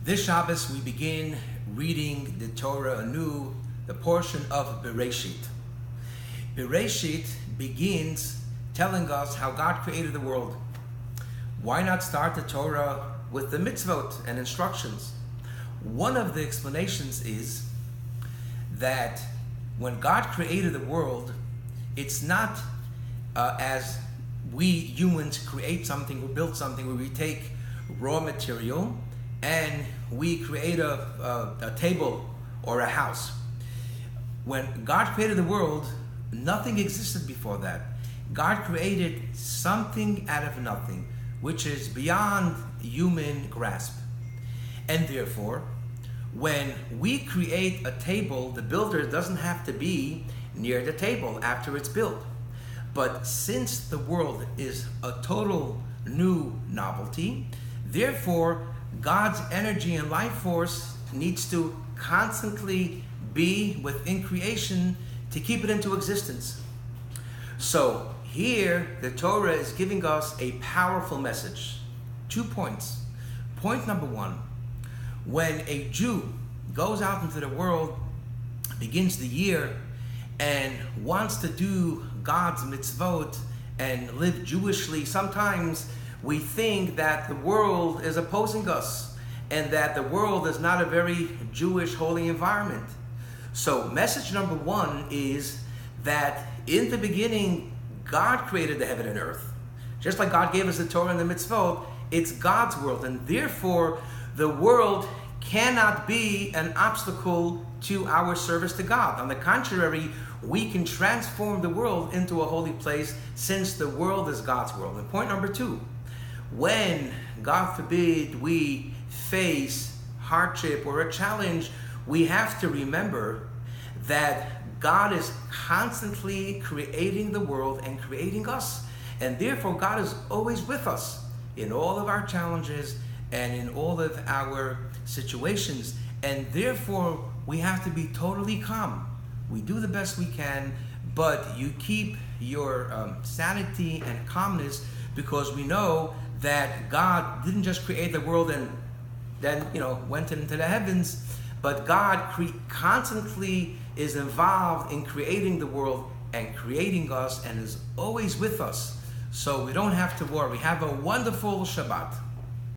This Shabbos we begin reading the Torah anew, the portion of Bereishit. Bereishit begins telling us how God created the world. Why not start the Torah with the mitzvot and instructions? One of the explanations is that when God created the world, it's not as we humans create something or build something where we take raw material and we create a table or a house. When God created the world, nothing existed before that. God created something out of nothing, which is beyond human grasp. And therefore, when we create a table, the builder doesn't have to be near the table after it's built. But since the world is a total new novelty, therefore God's energy and life force needs to constantly be within creation to keep it into existence. So here the Torah is giving us a powerful message. 2 points. Point number 1, when a Jew goes out into the world, begins the year, and wants to do God's mitzvot and live Jewishly, sometimes we think that the world is opposing us and that the world is not a very Jewish holy environment. So message number 1 is that in the beginning, God created the heaven and earth. Just like God gave us the Torah and the mitzvot, it's God's world, and therefore the world cannot be an obstacle to our service to God. On the contrary, we can transform the world into a holy place since the world is God's world. And point number 2, when, God forbid, we face hardship or a challenge, we have to remember that God is constantly creating the world and creating us. And therefore, God is always with us in all of our challenges and in all of our situations. And therefore, we have to be totally calm. We do the best we can, but you keep your sanity and calmness, because we know that God didn't just create the world and then went into the heavens, but God constantly is involved in creating the world and creating us and is always with us. So we don't have to worry. Have a wonderful Shabbat.